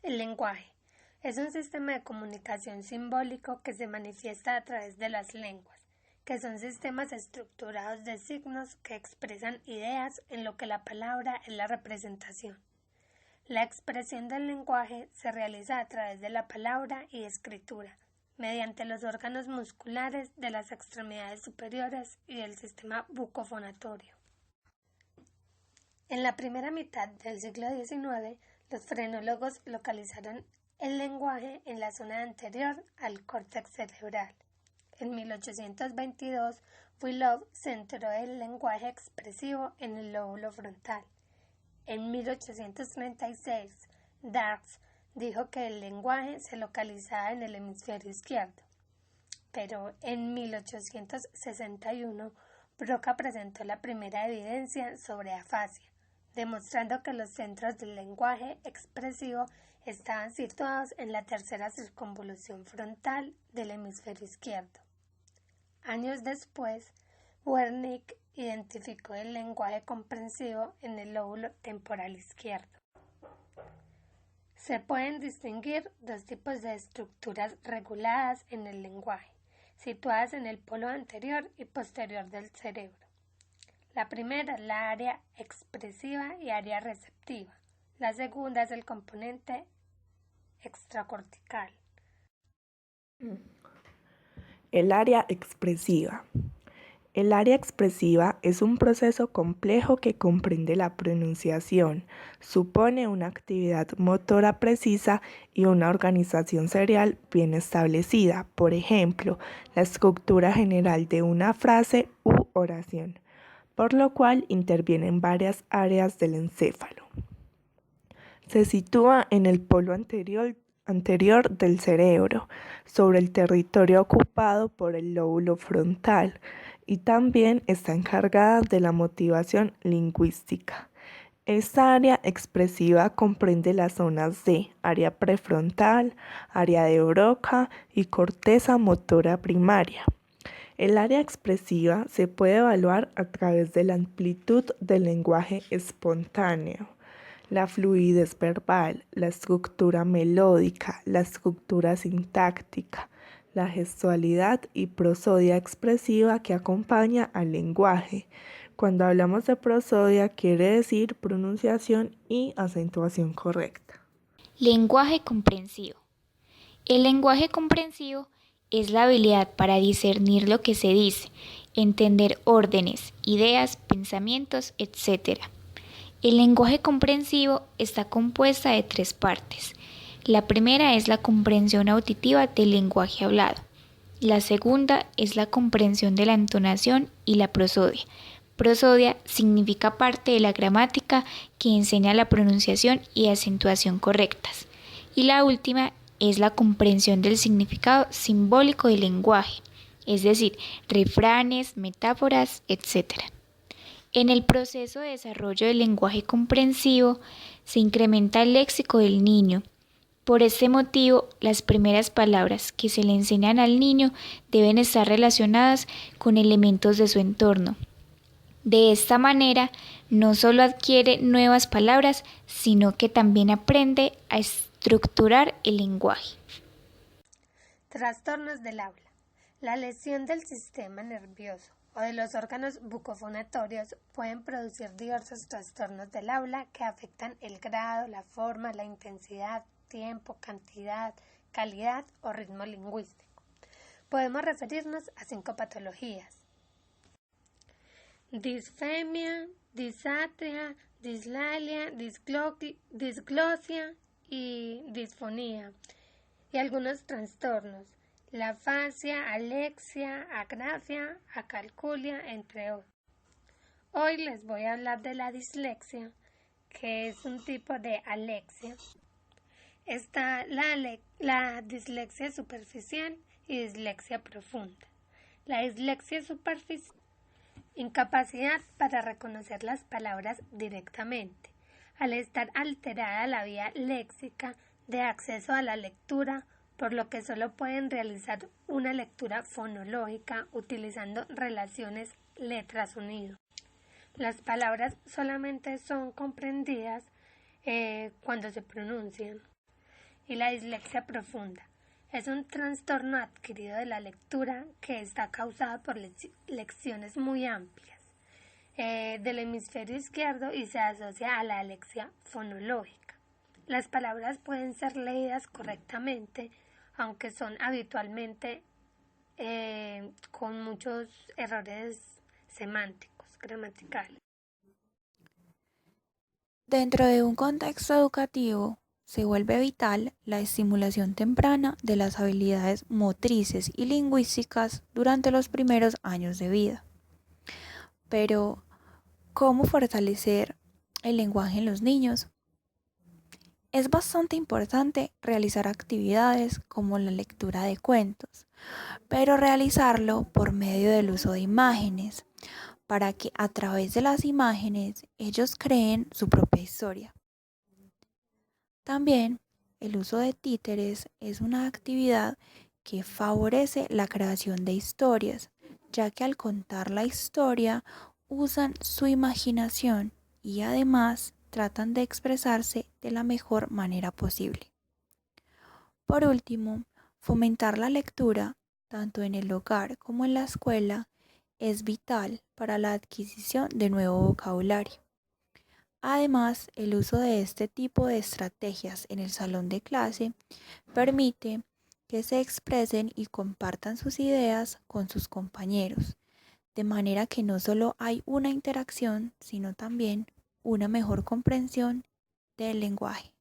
El lenguaje es un sistema de comunicación simbólico que se manifiesta a través de las lenguas, que son sistemas estructurados de signos que expresan ideas en lo que la palabra es la representación. La expresión del lenguaje se realiza a través de la palabra y escritura, mediante los órganos musculares de las extremidades superiores y del sistema bucofonatorio. En la primera mitad del siglo XIX, los frenólogos localizaron el lenguaje en la zona anterior al córtex cerebral. En 1822, Willow centró el lenguaje expresivo en el lóbulo frontal. En 1836, Darks dijo que el lenguaje se localizaba en el hemisferio izquierdo. Pero en 1861, Broca presentó la primera evidencia sobre afasia, demostrando que los centros del lenguaje expresivo estaban situados en la tercera circunvolución frontal del hemisferio izquierdo. Años después, Wernicke identificó el lenguaje comprensivo en el lóbulo temporal izquierdo. Se pueden distinguir dos tipos de estructuras reguladas en el lenguaje, situadas en el polo anterior y posterior del cerebro. La primera es la área expresiva y área receptiva. La segunda es el componente extracortical. El área expresiva. El área expresiva es un proceso complejo que comprende la pronunciación, supone una actividad motora precisa y una organización serial bien establecida, por ejemplo, la estructura general de una frase u oración, por lo cual intervienen varias áreas del encéfalo. Se sitúa en el polo anterior del cerebro, sobre el territorio ocupado por el lóbulo frontal, y también está encargada de la motivación lingüística. Esta área expresiva comprende las zonas de área prefrontal, área de Broca y corteza motora primaria. El área expresiva se puede evaluar a través de la amplitud del lenguaje espontáneo, la fluidez verbal, la estructura melódica, la estructura sintáctica, la gestualidad y prosodia expresiva que acompaña al lenguaje. Cuando hablamos de prosodia, quiere decir pronunciación y acentuación correcta. Lenguaje comprensivo. El lenguaje comprensivo es la habilidad para discernir lo que se dice, entender órdenes, ideas, pensamientos, etc. El lenguaje comprensivo está compuesta de 3 partes. La primera es la comprensión auditiva del lenguaje hablado. La segunda es la comprensión de la entonación y la prosodia. Prosodia significa parte de la gramática que enseña la pronunciación y acentuación correctas. Y la última es la comprensión del significado simbólico del lenguaje, es decir, refranes, metáforas, etc. En el proceso de desarrollo del lenguaje comprensivo se incrementa el léxico del niño. Por este motivo, las primeras palabras que se le enseñan al niño deben estar relacionadas con elementos de su entorno. De esta manera, no solo adquiere nuevas palabras, sino que también aprende a estructurar el lenguaje. Trastornos del habla. La lesión del sistema nervioso o de los órganos bucofonatorios pueden producir diversos trastornos del habla que afectan el grado, la forma, la intensidad, tiempo, cantidad, calidad o ritmo lingüístico. Podemos referirnos a 5 patologías: disfemia, disatria, dislalia, disglosia y disfonía, y algunos trastornos: la afasia, alexia, agrafia, acalculia, entre otros. Hoy les voy a hablar de la dislexia, que es un tipo de alexia. Está la dislexia superficial y dislexia profunda. La dislexia superficial, incapacidad para reconocer las palabras directamente, al estar alterada la vía léxica de acceso a la lectura, por lo que solo pueden realizar una lectura fonológica utilizando relaciones letra-sonido. Las palabras solamente son comprendidas cuando se pronuncian. y la dislexia profunda. Es un trastorno adquirido de la lectura que está causado por lecciones muy amplias del hemisferio izquierdo y se asocia a la alexia fonológica. Las palabras pueden ser leídas correctamente, aunque son habitualmente con muchos errores semánticos, gramaticales. Dentro de un contexto educativo, se vuelve vital la estimulación temprana de las habilidades motrices y lingüísticas durante los primeros años de vida. Pero, ¿cómo fortalecer el lenguaje en los niños? Es bastante importante realizar actividades como la lectura de cuentos, pero realizarlo por medio del uso de imágenes, para que a través de las imágenes ellos creen su propia historia. También el uso de títeres es una actividad que favorece la creación de historias, ya que al contar la historia usan su imaginación y además tratan de expresarse de la mejor manera posible. Por último, fomentar la lectura, tanto en el hogar como en la escuela, es vital para la adquisición de nuevo vocabulario. Además, el uso de este tipo de estrategias en el salón de clase permite que se expresen y compartan sus ideas con sus compañeros, de manera que no solo hay una interacción, sino también una mejor comprensión del lenguaje.